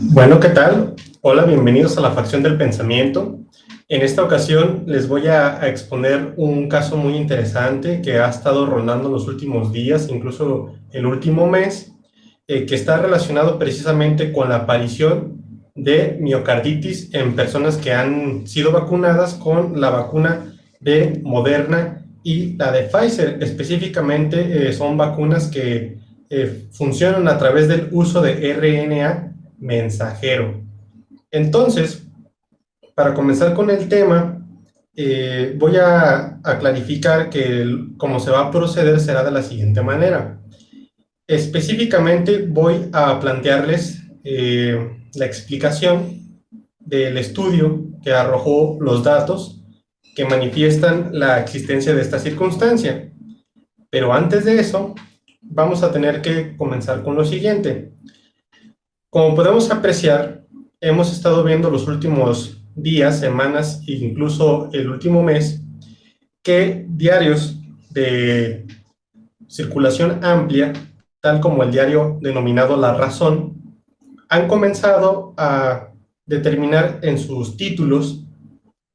Bueno, ¿qué tal? Hola, bienvenidos a la Facción del Pensamiento. En esta ocasión les voy a exponer un caso muy interesante que ha estado rondando los últimos días, incluso el último mes, que está relacionado precisamente con la aparición de miocarditis en personas que han sido vacunadas con la vacuna de Moderna y la de Pfizer. Específicamente son vacunas que funcionan a través del uso de RNA mensajero. Entonces, para comenzar con el tema, voy a clarificar que cómo se va a proceder será de la siguiente manera. Específicamente voy a plantearles la explicación del estudio que arrojó los datos que manifiestan la existencia de esta circunstancia. Pero antes de eso, vamos a tener que comenzar con lo siguiente. Como podemos apreciar, hemos estado viendo los últimos días, semanas e incluso el último mes que diarios de circulación amplia, tal como el diario denominado La Razón, han comenzado a determinar en sus títulos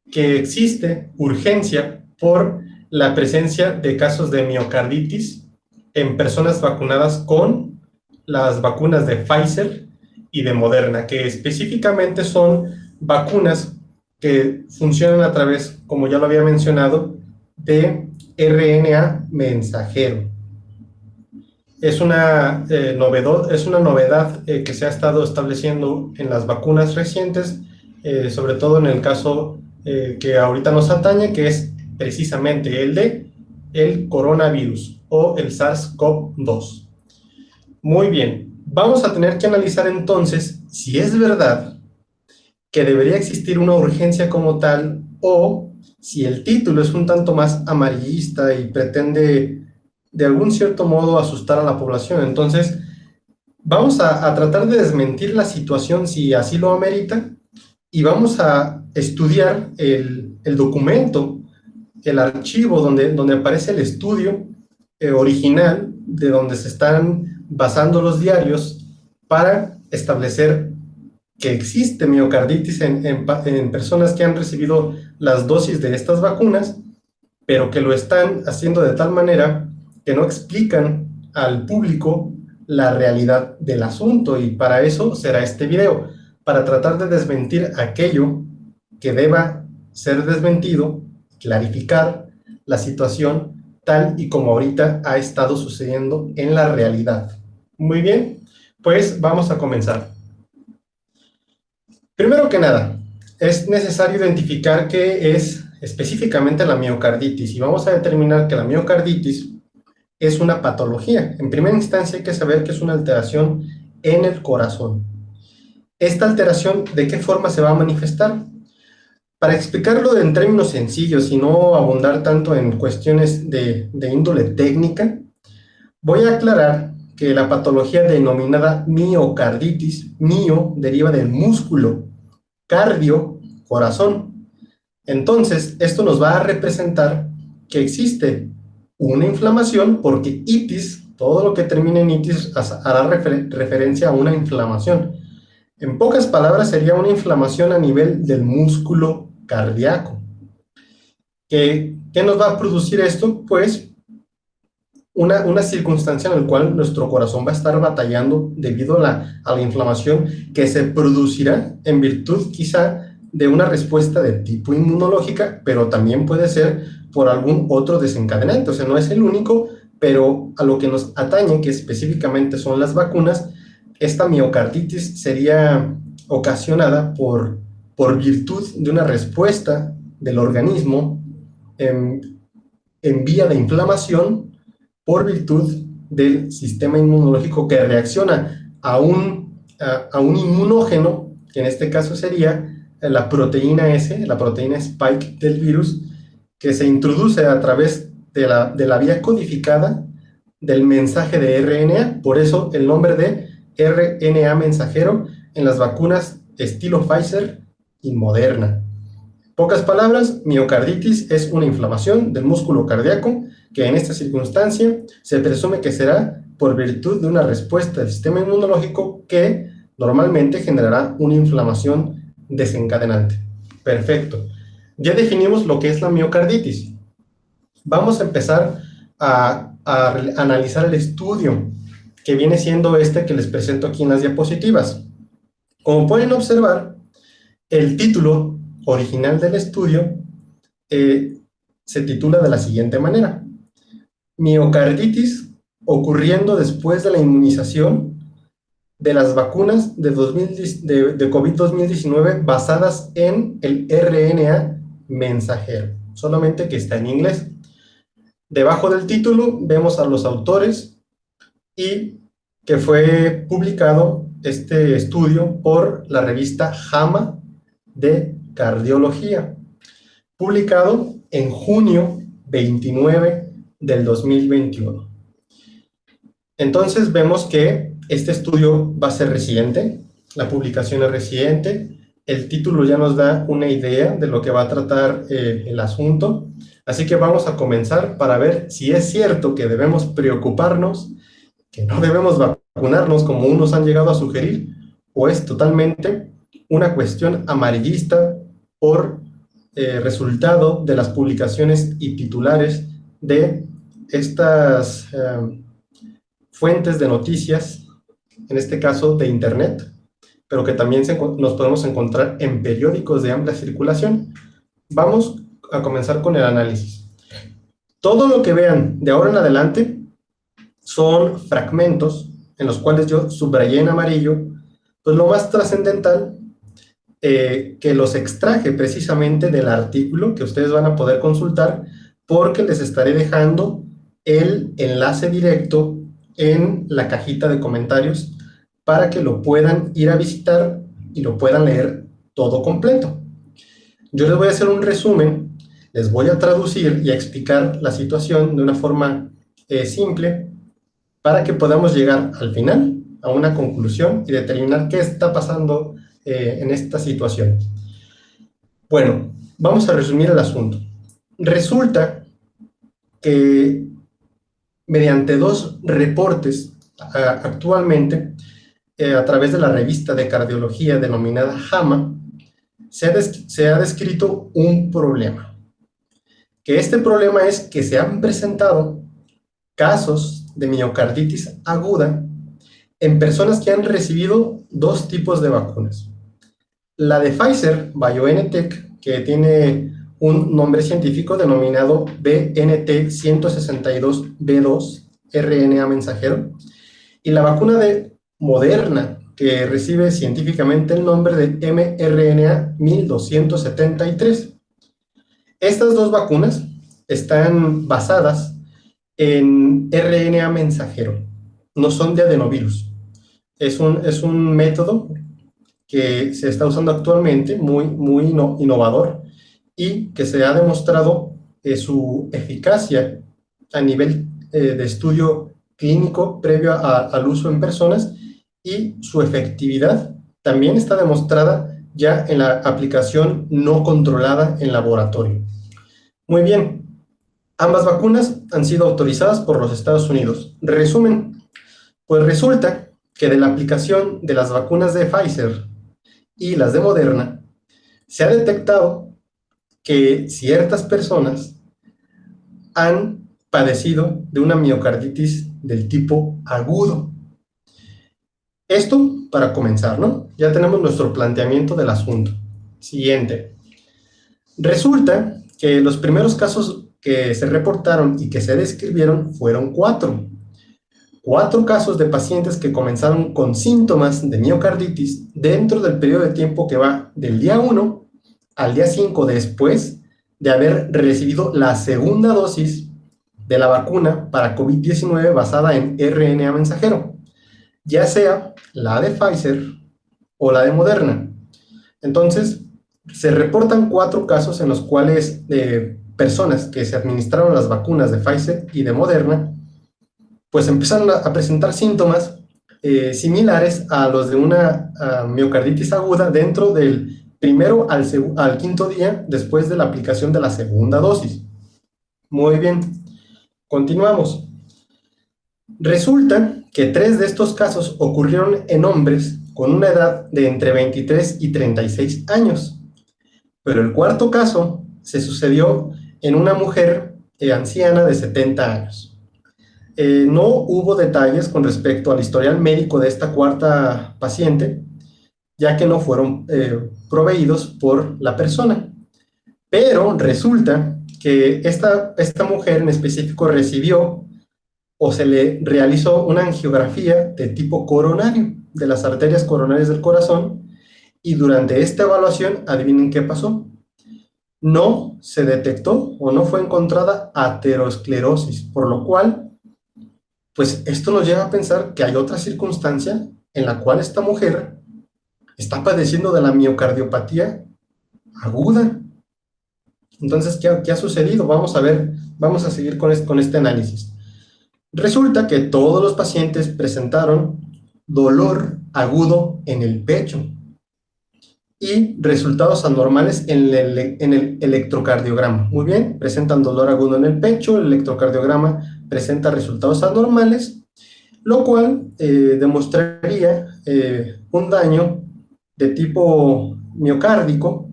que existe urgencia por la presencia de casos de miocarditis en personas vacunadas con las vacunas de Pfizer y de Moderna, que específicamente son vacunas que funcionan a través, como ya lo había mencionado, de RNA mensajero. Es una novedad que se ha estado estableciendo en las vacunas recientes, sobre todo en el caso que ahorita nos atañe, que es precisamente el de el coronavirus o el SARS-CoV-2. Muy bien, vamos a tener que analizar entonces si es verdad que debería existir una urgencia como tal o si el título es un tanto más amarillista y pretende de algún cierto modo asustar a la población. Entonces, vamos a tratar de desmentir la situación si así lo amerita y vamos a estudiar el documento, el archivo donde aparece el estudio original de donde se están basando los diarios para establecer que existe miocarditis en personas que han recibido las dosis de estas vacunas, pero que lo están haciendo de tal manera que no explican al público la realidad del asunto, y para eso será este video, para tratar de desmentir aquello que deba ser desmentido, clarificar la situación tal y como ahorita ha estado sucediendo en la realidad. Muy bien, pues vamos a comenzar. Primero que nada, es necesario identificar qué es específicamente la miocarditis, y vamos a determinar que la miocarditis es una patología. En primera instancia hay que saber que es una alteración en el corazón. ¿Esta alteración de qué forma se va a manifestar? Para explicarlo en términos sencillos y no abundar tanto en cuestiones de índole técnica, voy a aclarar que la patología denominada miocarditis, mio deriva del músculo, cardio, corazón. Entonces, esto nos va a representar que existe una inflamación, porque itis, todo lo que termine en itis hará referencia a una inflamación. En pocas palabras, sería una inflamación a nivel del músculo cardíaco. ¿Qué nos va a producir esto? Pues una circunstancia en la cual nuestro corazón va a estar batallando debido a la inflamación que se producirá en virtud quizá de una respuesta de tipo inmunológica, pero también puede ser por algún otro desencadenante. O sea, no es el único, pero a lo que nos atañe, que específicamente son las vacunas, esta miocarditis sería ocasionada por virtud de una respuesta del organismo en vía de inflamación, por virtud del sistema inmunológico que reacciona a un inmunógeno, que en este caso sería la proteína S, la proteína spike del virus, que se introduce a través de la vía codificada del mensaje de RNA. Por eso el nombre de RNA mensajero en las vacunas estilo Pfizer y Moderna. Pocas palabras, miocarditis es una inflamación del músculo cardíaco que en esta circunstancia se presume que será por virtud de una respuesta del sistema inmunológico que Normalmente generará una inflamación desencadenante. Perfecto. Ya definimos lo que es la miocarditis. Vamos a empezar a analizar el estudio, que viene siendo este que les presento aquí en las diapositivas. Como pueden observar, el título original del estudio se titula de la siguiente manera: miocarditis ocurriendo después de la inmunización de las vacunas de COVID-2019 basadas en el RNA mensajero, solamente que está en inglés. Debajo del título vemos a los autores y que fue publicado este estudio por la revista JAMA de Cardiología, publicado en junio 29 del 2021. Entonces vemos que este estudio va a ser reciente, la publicación es reciente, el título ya nos da una idea de lo que va a tratar el asunto, así que vamos a comenzar para ver si es cierto que debemos preocuparnos, que no debemos vacunarnos como unos han llegado a sugerir, o es totalmente una cuestión amarillista por resultado de las publicaciones y titulares de estas fuentes de noticias, en este caso de internet, pero que también nos podemos encontrar en periódicos de amplia circulación. Vamos a comenzar con el análisis. Todo lo que vean de ahora en adelante son fragmentos en los cuales yo subrayé en amarillo, pues lo más trascendental, que los extraje precisamente del artículo que ustedes van a poder consultar, porque les estaré dejando el enlace directo en la cajita de comentarios para que lo puedan ir a visitar y lo puedan leer todo completo. Yo les voy a hacer un resumen, les voy a traducir y a explicar la situación de una forma simple para que podamos llegar al final a una conclusión y determinar qué está pasando en esta situación. Bueno, vamos a resumir el asunto. Resulta que mediante dos reportes actualmente, a través de la revista de cardiología denominada JAMA, se ha descrito un problema. Que este problema es que se han presentado casos de miocarditis aguda en personas que han recibido dos tipos de vacunas. La de Pfizer BioNTech, que tiene un nombre científico denominado BNT162b2 RNA mensajero, y la vacuna de Moderna, que recibe científicamente el nombre de mRNA 1273. Estas dos vacunas están basadas en RNA mensajero, no son de adenovirus. Es un método que se está usando actualmente, muy innovador, y que se ha demostrado su eficacia a nivel de estudio clínico previo al uso en personas, y su efectividad también está demostrada ya en la aplicación no controlada en laboratorio. Muy bien, ambas vacunas han sido autorizadas por los Estados Unidos. Resumen, pues resulta que de la aplicación de las vacunas de Pfizer y las de Moderna, se ha detectado que ciertas personas han padecido de una miocarditis del tipo agudo. Esto para comenzar, ¿no? Ya tenemos nuestro planteamiento del asunto. Siguiente. Resulta que los primeros casos que se reportaron y que se describieron fueron 4. 4 casos de pacientes que comenzaron con síntomas de miocarditis dentro del periodo de tiempo que va del día 1 al día 5 después de haber recibido la segunda dosis de la vacuna para COVID-19 basada en RNA mensajero, ya sea la de Pfizer o la de Moderna. Entonces, se reportan 4 casos en los cuales personas que se administraron las vacunas de Pfizer y de Moderna, pues empezaron a presentar síntomas similares a los de una miocarditis aguda dentro del primero al 5.º día después de la aplicación de la segunda dosis. Muy bien, continuamos. Resulta que 3 de estos casos ocurrieron en hombres con una edad de entre 23 y 36 años, pero el cuarto caso se sucedió en una mujer anciana de 70 años. No hubo detalles con respecto al historial médico de esta cuarta paciente, ya que no fueron proveídos por la persona. Pero resulta que esta mujer en específico recibió o se le realizó una angiografía de tipo coronario, de las arterias coronarias del corazón, y durante esta evaluación, adivinen qué pasó. No se detectó o no fue encontrada aterosclerosis, por lo cual, pues esto nos lleva a pensar que hay otra circunstancia en la cual esta mujer está padeciendo de la miocardiopatía aguda. Entonces, ¿qué ha sucedido? Vamos a ver, vamos a seguir con este análisis. Resulta que todos los pacientes presentaron dolor agudo en el pecho y resultados anormales en el electrocardiograma. Muy bien, presentan dolor agudo en el pecho, el electrocardiograma presenta resultados anormales, lo cual demostraría un daño de tipo miocárdico,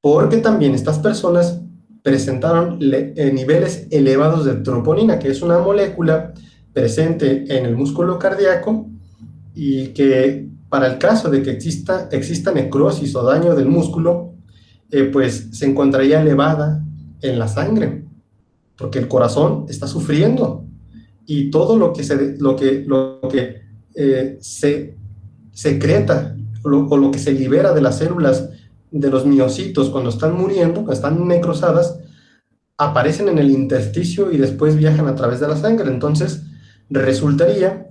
porque también estas personas presentaron niveles elevados de troponina, que es una molécula presente en el músculo cardíaco y que para el caso de que exista necrosis o daño del músculo, pues se encontraría elevada en la sangre, porque el corazón está sufriendo y todo lo que se secreta o lo que se libera de las células de los miocitos cuando están muriendo, cuando están necrosadas, aparecen en el intersticio y después viajan a través de la sangre. Entonces, resultaría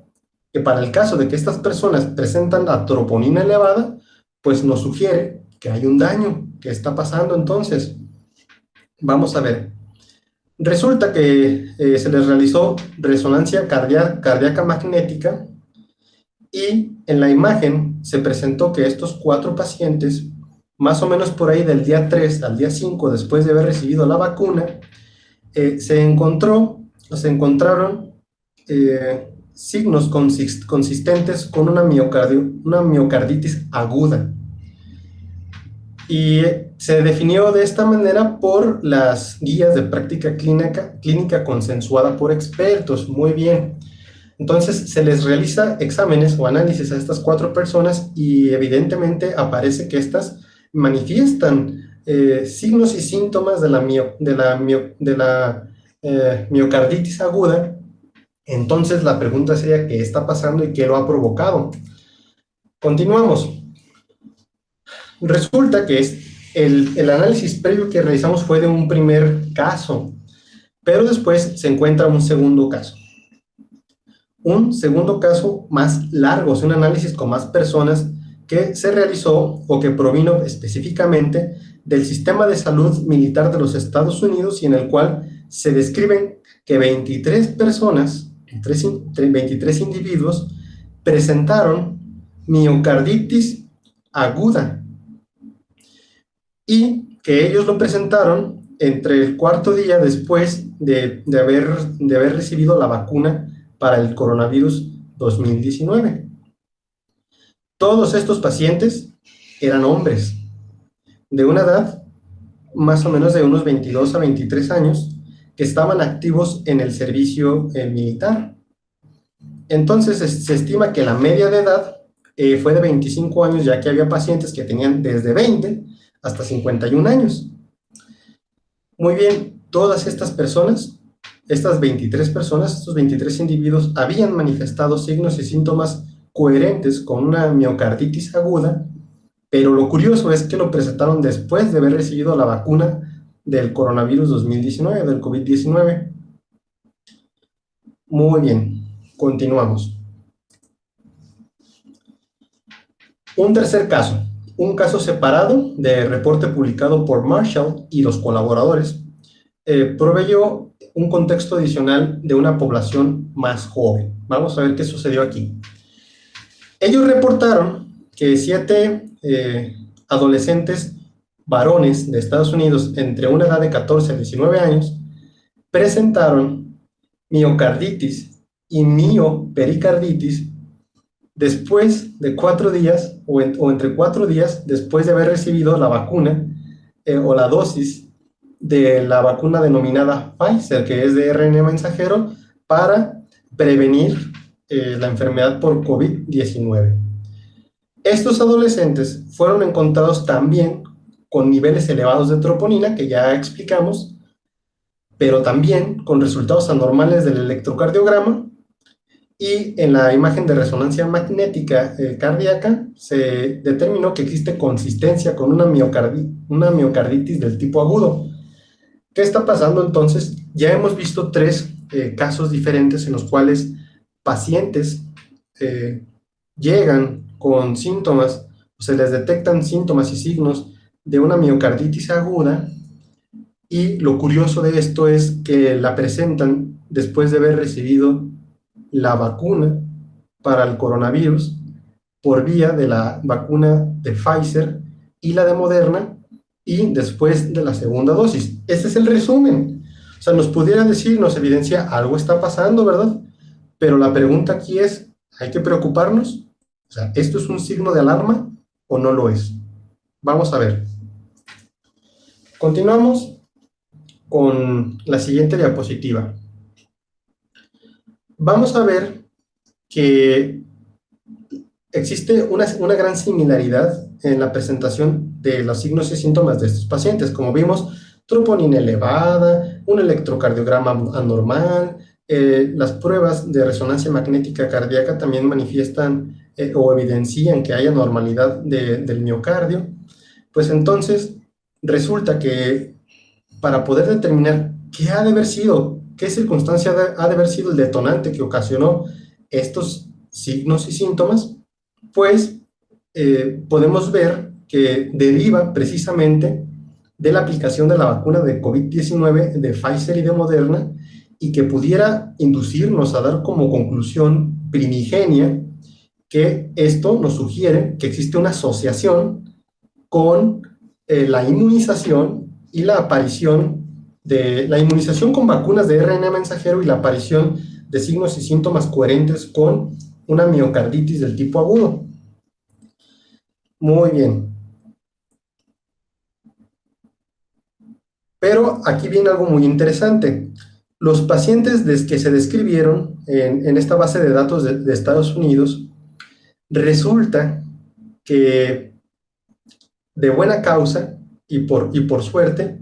que para el caso de que estas personas presentan la troponina elevada, pues nos sugiere que hay un daño que está pasando. Entonces, vamos a ver. Resulta que se les realizó resonancia cardíaca magnética y en la imagen se presentó que estos 4 pacientes, más o menos por ahí del día 3 al día 5 después de haber recibido la vacuna, se encontraron signos consistentes con una miocarditis aguda. Y se definió de esta manera por las guías de práctica clínica consensuada por expertos. Muy bien. Entonces se les realiza exámenes o análisis a estas 4 personas y evidentemente aparece que estas manifiestan signos y síntomas de la miocarditis aguda. Entonces la pregunta sería, ¿qué está pasando y qué lo ha provocado? Continuamos. Resulta que el análisis previo que realizamos fue de un primer caso, pero después se encuentra un segundo caso. Un segundo caso más largo, es un análisis con más personas que se realizó o que provino específicamente del sistema de salud militar de los Estados Unidos y en el cual se describen que 23 personas, 23 individuos, presentaron miocarditis aguda y que ellos lo presentaron entre el 4º día después de haber recibido la vacuna para el coronavirus 2019. Todos estos pacientes eran hombres de una edad más o menos de unos 22 a 23 años que estaban activos en el servicio militar. Entonces se estima que la media de edad fue de 25 años, ya que había pacientes que tenían desde 20 hasta 51 años. Muy bien, todas estas personas, estas 23 personas, estos 23 individuos habían manifestado signos y síntomas coherentes con una miocarditis aguda, pero lo curioso es que lo presentaron después de haber recibido la vacuna del coronavirus 2019, del COVID-19. Muy bien, continuamos. Un tercer caso, un caso separado de reporte publicado por Marshall y los colaboradores, proveyó un contexto adicional de una población más joven. Vamos a ver qué sucedió aquí. Ellos reportaron que 7 adolescentes varones de Estados Unidos entre una edad de 14 a 19 años presentaron miocarditis y miopericarditis después de 4 días o entre 4 días después de haber recibido la vacuna o la dosis de la vacuna denominada Pfizer, que es de RNA mensajero, para prevenir la enfermedad por COVID-19. Estos adolescentes fueron encontrados también con niveles elevados de troponina, que ya explicamos, pero también con resultados anormales del electrocardiograma, y en la imagen de resonancia magnética cardíaca se determinó que existe consistencia con una miocarditis del tipo agudo. ¿Qué está pasando entonces? Ya hemos visto 3 casos diferentes en los cuales pacientes llegan con síntomas, se les detectan síntomas y signos de una miocarditis aguda, y lo curioso de esto es que la presentan después de haber recibido la vacuna para el coronavirus por vía de la vacuna de Pfizer y la de Moderna, y después de la segunda dosis. Este es el resumen. O sea, nos pudiera decir, nos evidencia algo está pasando, ¿verdad? Pero la pregunta aquí es, ¿hay que preocuparnos? O sea, ¿esto es un signo de alarma o no lo es? Vamos a ver. Continuamos con la siguiente diapositiva. Vamos a ver que existe una gran similaridad en la presentación de los signos y síntomas de estos pacientes. Como vimos, troponina elevada, un electrocardiograma anormal, las pruebas de resonancia magnética cardíaca también manifiestan o evidencian que hay anormalidad del miocardio. Pues entonces resulta que para poder determinar qué ha de haber sido, qué circunstancia ha de haber sido el detonante que ocasionó estos signos y síntomas, pues podemos ver que deriva precisamente de la aplicación de la vacuna de COVID-19 de Pfizer y de Moderna, y que pudiera inducirnos a dar como conclusión primigenia que esto nos sugiere que existe una asociación con la inmunización y la aparición de la inmunización con vacunas de RNA mensajero y la aparición de signos y síntomas coherentes con una miocarditis del tipo agudo. Muy bien. Pero aquí viene algo muy interesante. Los pacientes que se describieron en esta base de datos de Estados Unidos, resulta que de buena causa y por suerte,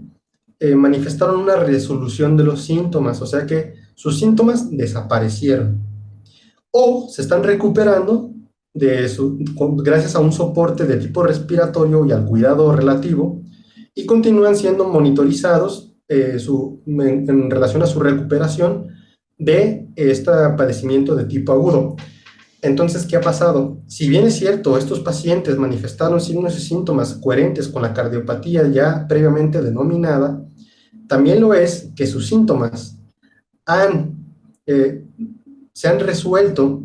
manifestaron una resolución de los síntomas, o sea que sus síntomas desaparecieron o se están recuperando gracias a un soporte de tipo respiratorio y al cuidado relativo, y continúan siendo monitorizados en relación a su recuperación de este padecimiento de tipo agudo. Entonces, ¿qué ha pasado? Si bien es cierto, estos pacientes manifestaron signos y síntomas coherentes con la cardiopatía ya previamente denominada, también lo es que sus síntomas se han resuelto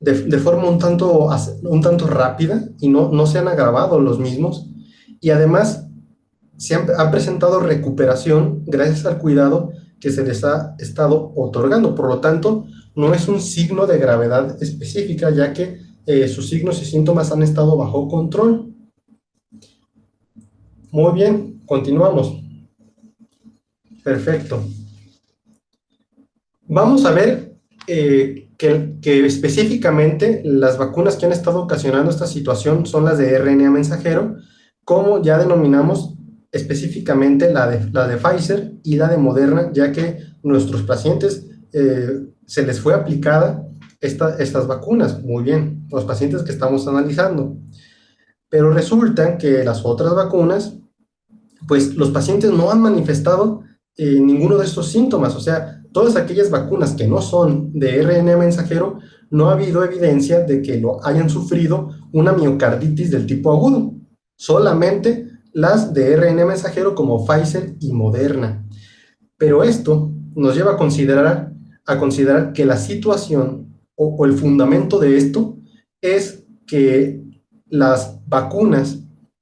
de forma un tanto rápida, y no se han agravado los mismos, y además ha presentado recuperación gracias al cuidado que se les ha estado otorgando. Por lo tanto, no es un signo de gravedad específica, ya que sus signos y síntomas han estado bajo control. Muy bien, continuamos. Perfecto. Vamos a ver que específicamente las vacunas que han estado ocasionando esta situación son las de RNA mensajero, como ya denominamos específicamente la de Pfizer y la de Moderna, ya que nuestros pacientes se les fue aplicada estas vacunas. Muy bien, los pacientes que estamos analizando. Pero resulta que las otras vacunas, pues los pacientes no han manifestado ninguno de estos síntomas. O sea, todas aquellas vacunas que no son de RNA mensajero, no ha habido evidencia de que lo hayan sufrido una miocarditis del tipo agudo. Solamente las de RNA mensajero como Pfizer y Moderna. Pero esto nos lleva a considerar que la situación o el fundamento de esto es que las vacunas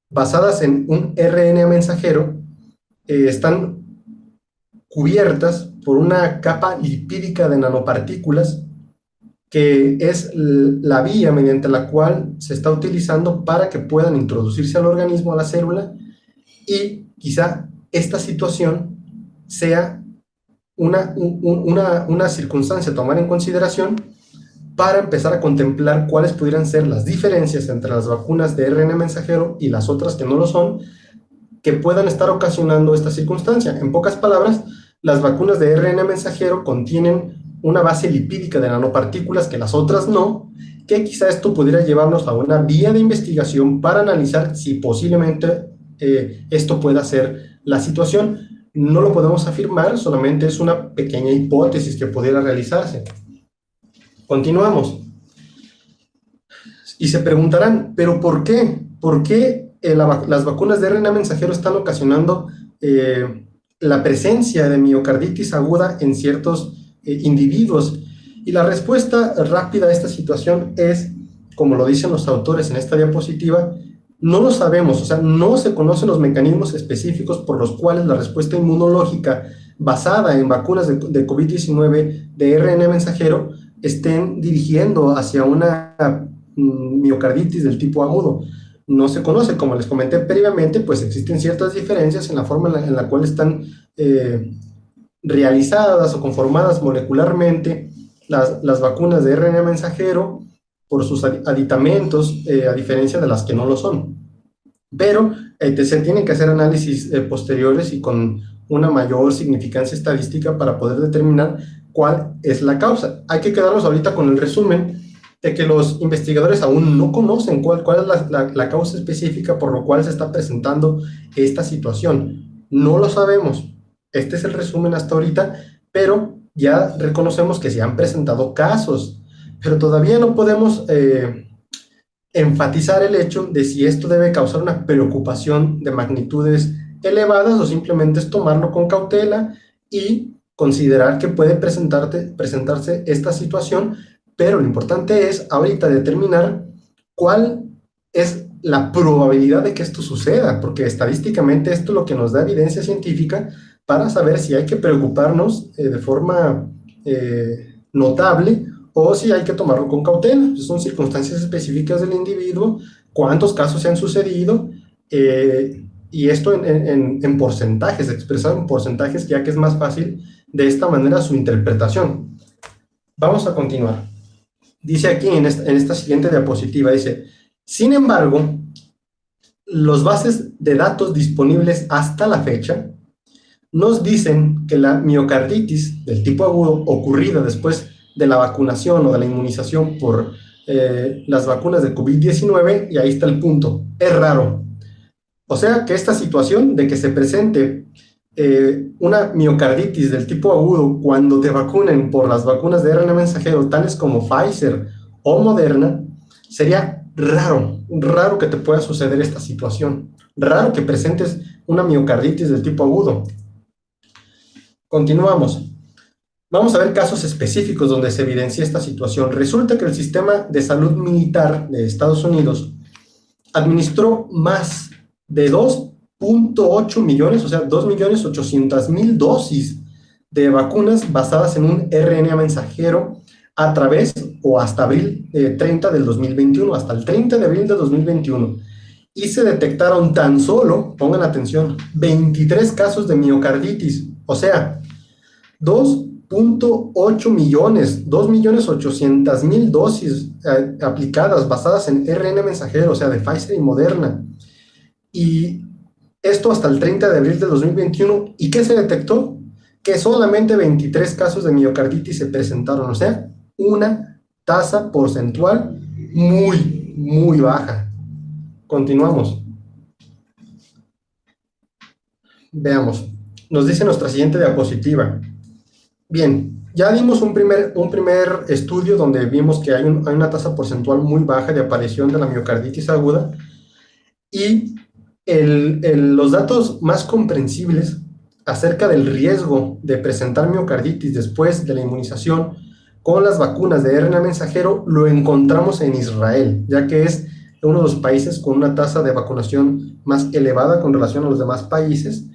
basadas en un RNA mensajero están cubiertas por una capa lipídica de nanopartículas que es la vía mediante la cual se está utilizando para que puedan introducirse al organismo, a la célula, y quizá esta situación sea una circunstancia a tomar en consideración para empezar a contemplar cuáles pudieran ser las diferencias entre las vacunas de ARN mensajero y las otras que no lo son, que puedan estar ocasionando esta circunstancia. En pocas palabras, las vacunas de ARN mensajero contienen una base lipídica de nanopartículas que las otras no, que quizá esto pudiera llevarnos a una vía de investigación para analizar si posiblemente esto pueda ser la situación. No lo podemos afirmar, solamente es una pequeña hipótesis que pudiera realizarse. Continuamos. Y se preguntarán, ¿pero por qué? ¿Por qué las vacunas de RNA mensajero están ocasionando la presencia de miocarditis aguda en ciertos individuos? Y la respuesta rápida a esta situación es, como lo dicen los autores en esta diapositiva, no lo sabemos, o sea, no se conocen los mecanismos específicos por los cuales la respuesta inmunológica basada en vacunas de COVID-19 de RNA mensajero estén dirigiendo hacia una miocarditis del tipo agudo. No se conoce, como les comenté previamente, pues existen ciertas diferencias en la forma en la cual están realizadas o conformadas molecularmente las vacunas de RNA mensajero por sus aditamentos, a diferencia de las que no lo son. Pero se tienen que hacer análisis posteriores y con una mayor significancia estadística para poder determinar cuál es la causa. Hay que quedarnos ahorita con el resumen de que los investigadores aún no conocen cuál es la causa específica por lo cual se está presentando esta situación. No lo sabemos. Este es el resumen hasta ahorita, pero ya reconocemos que se han presentado casos, pero todavía no podemos enfatizar el hecho de si esto debe causar una preocupación de magnitudes elevadas o simplemente es tomarlo con cautela y considerar que puede presentarse esta situación, pero lo importante es ahorita determinar cuál es la probabilidad de que esto suceda, porque estadísticamente esto es lo que nos da evidencia científica para saber si hay que preocuparnos de forma notable o si hay que tomarlo con cautela. Son circunstancias específicas del individuo, cuántos casos se han sucedido, y esto en porcentajes, expresado en porcentajes, ya que es más fácil de esta manera su interpretación. Vamos a continuar. Dice aquí en esta siguiente diapositiva, dice, sin embargo, los bases de datos disponibles hasta la fecha nos dicen que la miocarditis del tipo agudo ocurrida después de la vacunación o de la inmunización por las vacunas de COVID-19, y ahí está el punto, es raro. O sea que esta situación de que se presente una miocarditis del tipo agudo cuando te vacunen por las vacunas de RNA mensajero, tales como Pfizer o Moderna, sería raro que te pueda suceder esta situación, raro que presentes una miocarditis del tipo agudo. Continuamos. Vamos a ver casos específicos donde se evidencia esta situación. Resulta que el sistema de salud militar de Estados Unidos administró más de 2.8 millones, o sea, 2.800.000 dosis de vacunas basadas en un RNA mensajero a través o hasta abril 30 del 2021, hasta el 30 de abril de 2021. Y se detectaron tan solo, pongan atención, 23 casos de miocarditis, o sea, 2.8 millones, 2.800.000 dosis aplicadas basadas en RNA mensajero, o sea, de Pfizer y Moderna. Y esto hasta el 30 de abril de 2021. ¿Y qué se detectó? Que solamente 23 casos de miocarditis se presentaron, o sea, una tasa porcentual muy baja. Continuamos. Veamos. Nos dice nuestra siguiente diapositiva. Bien, ya dimos un primer estudio donde vimos que hay una tasa porcentual muy baja de aparición de la miocarditis aguda, y los datos más comprensibles acerca del riesgo de presentar miocarditis después de la inmunización con las vacunas de RNA mensajero lo encontramos en Israel, ya que es uno de los países con una tasa de vacunación más elevada con relación a los demás países,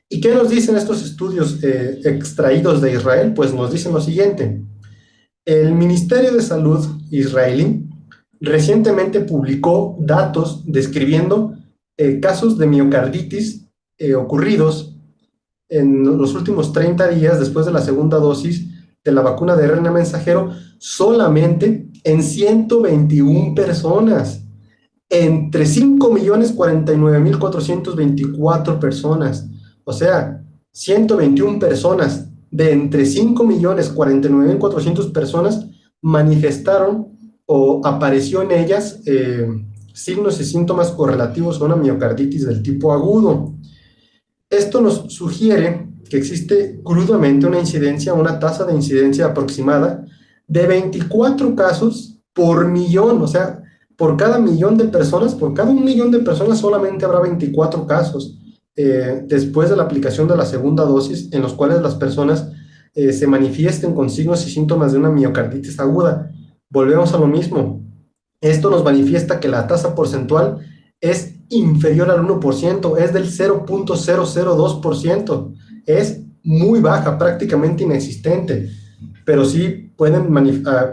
¿Y qué nos dicen estos estudios extraídos de Israel? Pues nos dicen lo siguiente. El Ministerio de Salud israelí recientemente publicó datos describiendo casos de miocarditis ocurridos en los últimos 30 días después de la segunda dosis de la vacuna de RNA mensajero solamente en 121 personas, entre 5.049.424 personas. O sea, 121 personas de entre 5.049.400 personas manifestaron o apareció en ellas signos y síntomas correlativos a una miocarditis del tipo agudo. Esto nos sugiere que existe crudamente una tasa de incidencia aproximada de 24 casos por millón, o sea, por cada millón de personas, por cada 1.000.000 de personas solamente habrá 24 casos después de la aplicación de la segunda dosis en los cuales las personas se manifiesten con signos y síntomas de una miocarditis aguda. Volvemos a lo mismo. Esto nos manifiesta que la tasa porcentual es inferior al 1%, es del 0.002%, es muy baja, prácticamente inexistente, pero sí pueden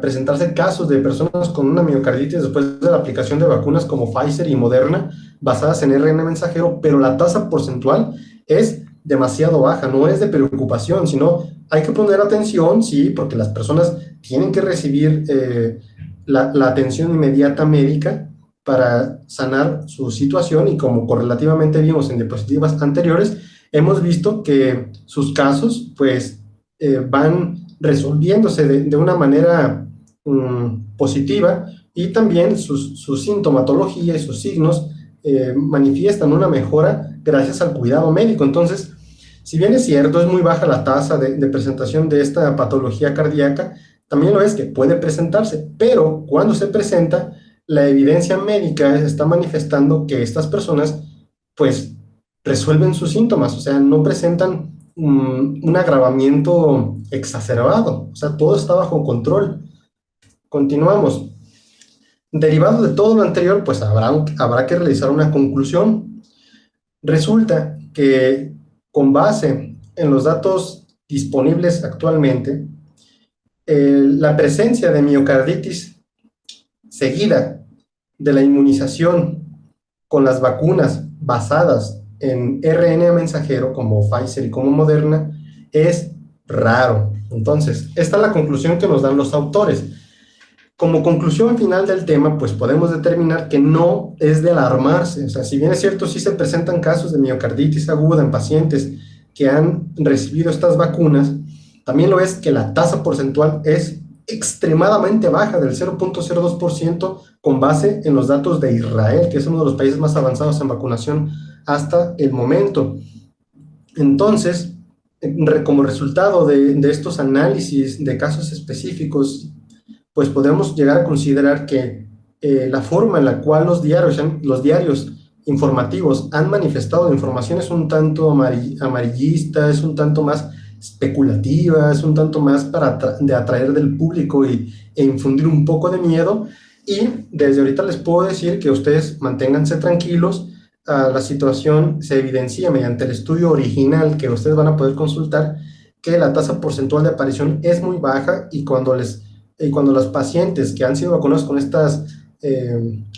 presentarse casos de personas con una miocarditis después de la aplicación de vacunas como Pfizer y Moderna basadas en RNA mensajero, pero la tasa porcentual es demasiado baja, no es de preocupación, sino hay que poner atención, sí, porque las personas tienen que recibir la atención inmediata médica para sanar su situación, y como correlativamente vimos en diapositivas anteriores, hemos visto que sus casos pues van resolviéndose de una manera positiva, y también su sintomatología y sus signos manifiestan una mejora gracias al cuidado médico. Entonces, si bien es cierto, es muy baja la tasa de presentación de esta patología cardíaca, también lo es que puede presentarse, pero cuando se presenta, la evidencia médica está manifestando que estas personas, pues, resuelven sus síntomas, o sea, no presentan un agravamiento exacerbado, o sea, todo está bajo control. Continuamos. Derivado de todo lo anterior, pues habrá que realizar una conclusión. Resulta que con base en los datos disponibles actualmente, la presencia de miocarditis seguida de la inmunización con las vacunas basadas en RNA mensajero como Pfizer y como Moderna es raro. Entonces, esta es la conclusión que nos dan los autores. Como conclusión final del tema, pues podemos determinar que no es de alarmarse. O sea, si bien es cierto, sí se presentan casos de miocarditis aguda en pacientes que han recibido estas vacunas, también lo es que la tasa porcentual es extremadamente baja, del 0.02%, con base en los datos de Israel, que es uno de los países más avanzados en vacunación hasta el momento. Entonces, como resultado de estos análisis de casos específicos, pues podemos llegar a considerar que la forma en la cual los diarios informativos han manifestado información es un tanto amarillista, es un tanto más especulativa, es un tanto más de atraer del público e infundir un poco de miedo. Y desde ahorita les puedo decir que ustedes manténganse tranquilos. La situación se evidencia mediante el estudio original que ustedes van a poder consultar, que la tasa porcentual de aparición es muy baja, y cuando los pacientes que han sido vacunados con estas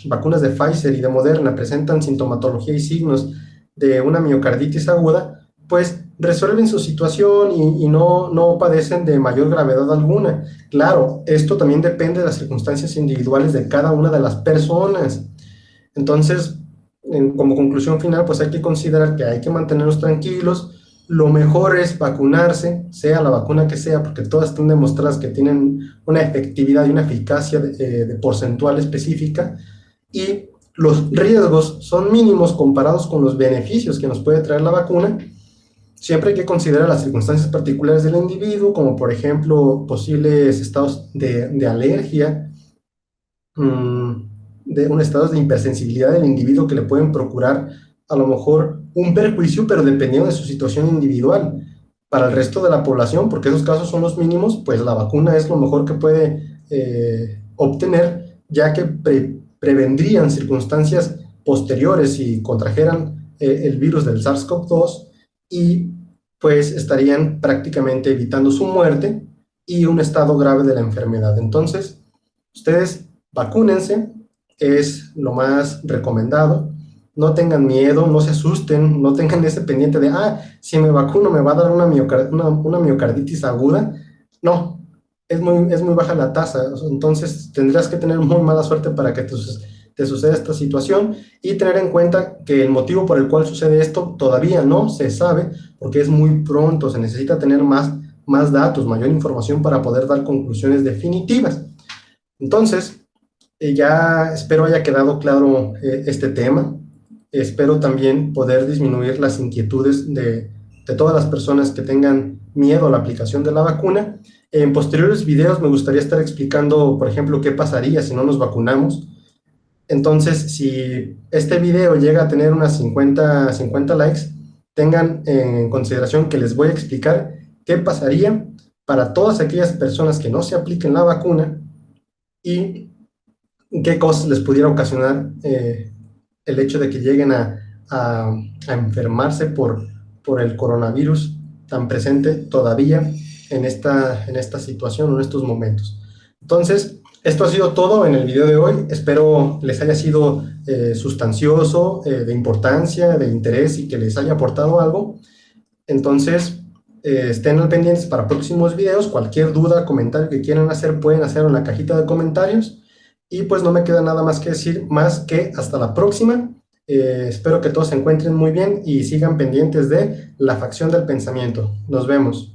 vacunas de Pfizer y de Moderna presentan sintomatología y signos de una miocarditis aguda, pues resuelven su situación y no padecen de mayor gravedad alguna. Claro, esto también depende de las circunstancias individuales de cada una de las personas. Entonces, como conclusión final, pues hay que considerar que hay que mantenernos tranquilos. Lo mejor es vacunarse, sea la vacuna que sea, porque todas están demostradas que tienen una efectividad y una eficacia de porcentual específica, y los riesgos son mínimos comparados con los beneficios que nos puede traer la vacuna. Siempre hay que considerar las circunstancias particulares del individuo, como por ejemplo posibles estados de alergia, de un estado de hipersensibilidad del individuo que le pueden procurar a lo mejor un perjuicio, pero dependiendo de su situación individual. Para el resto de la población, porque esos casos son los mínimos, pues la vacuna es lo mejor que puede obtener, ya que prevendrían circunstancias posteriores si contrajeran el virus del SARS-CoV-2, y pues estarían prácticamente evitando su muerte y un estado grave de la enfermedad. Entonces, ustedes vacúnense, es lo más recomendado. No tengan miedo, no se asusten, no tengan ese pendiente de, si me vacuno me va a dar una miocarditis aguda. No, es muy baja la tasa, entonces tendrías que tener muy mala suerte para que te suceda esta situación y tener en cuenta que el motivo por el cual sucede esto todavía no se sabe porque es muy pronto, se necesita tener más datos, mayor información para poder dar conclusiones definitivas. Entonces, ya espero haya quedado claro este tema. Espero también poder disminuir las inquietudes de todas las personas que tengan miedo a la aplicación de la vacuna. En posteriores videos me gustaría estar explicando, por ejemplo, qué pasaría si no nos vacunamos. Entonces, si este video llega a tener unas 50 likes, tengan en consideración que les voy a explicar qué pasaría para todas aquellas personas que no se apliquen la vacuna y qué cosas les pudiera ocasionar el hecho de que lleguen a enfermarse por el coronavirus tan presente todavía en esta situación, en estos momentos. Entonces, esto ha sido todo en el video de hoy. Espero les haya sido sustancioso, de importancia, de interés y que les haya aportado algo. Entonces, estén al pendientes para próximos videos. Cualquier duda, comentario que quieran hacer, pueden hacerlo en la cajita de comentarios. Y pues no me queda nada más que decir, más que hasta la próxima. Espero que todos se encuentren muy bien y sigan pendientes de la facción del pensamiento. Nos vemos.